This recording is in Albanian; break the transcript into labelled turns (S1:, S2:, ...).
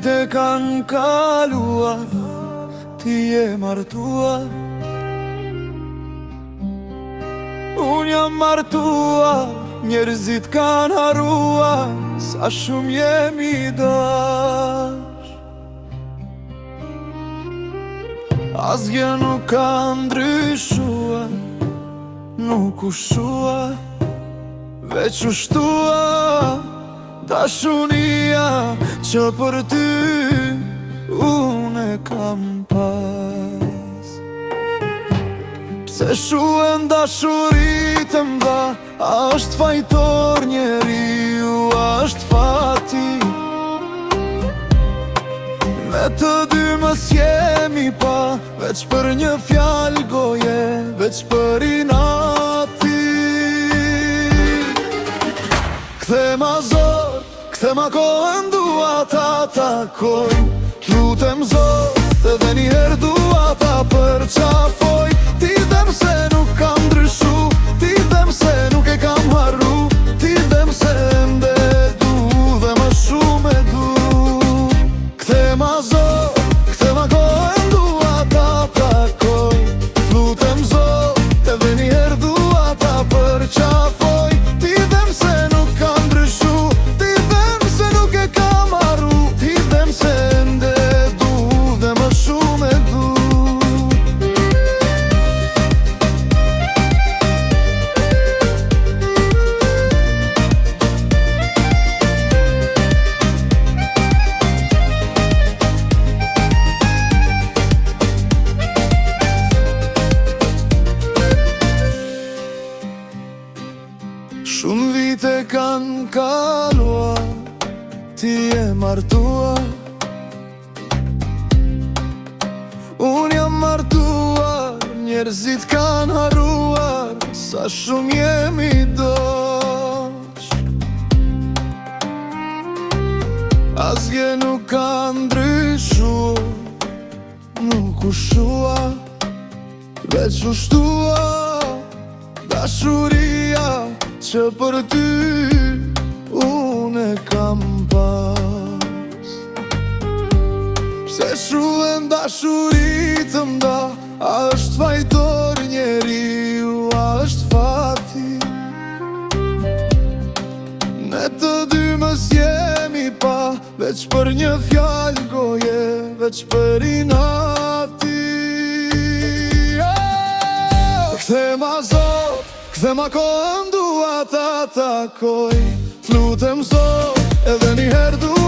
S1: vite kanë kaluar, ti je martuar. Unë jam martuar, njerëzit kanë haruar, sa shumë jemi dash. Asgjë nuk ka ndryshuar, nuk u shua, veç u shtua dashunia që për ty unë e kam pas. Pse shuen dashurit e mba, a është fajtor njeriu, a është fati? Me të dy mës jemi pa, veç për një fjallë goje, veç për inati. Kthema zor, kthema kohën dua ta takoj. Lutem Zot edhe njëherë dua ta përqafoj. Ti them se nuk kam ndryshu, ti them se nuk e kam harru, ti them se ende du dhe më shumë e du. Kthema Zot, kthema kohën dua ta takoj. Lutem Zot edhe njëherë dua ta përqafoj. Ti them se nuk kam ndryshu, ti them se nuk e kam harru, ti them se ende du dhe më shumë e du. Shumë vite kanë kaluar, ti je martuar. Unë jam martuar, njerëzit kanë haruar, sa shumë jemi dosh. Asgjë nuk ka ndryshuar, nuk u shua, veç u shtua dashuria që për ty unë e kam pas. Pse shuen dashurit të mda, a është fajtor njeriu, a është fati? Ne të dy mës jemi pa, veç për një fjallë goje, veç për inati. Kthema Zot, kthema kohën dua ta takoj. Lutem Zot edhe njëherë dua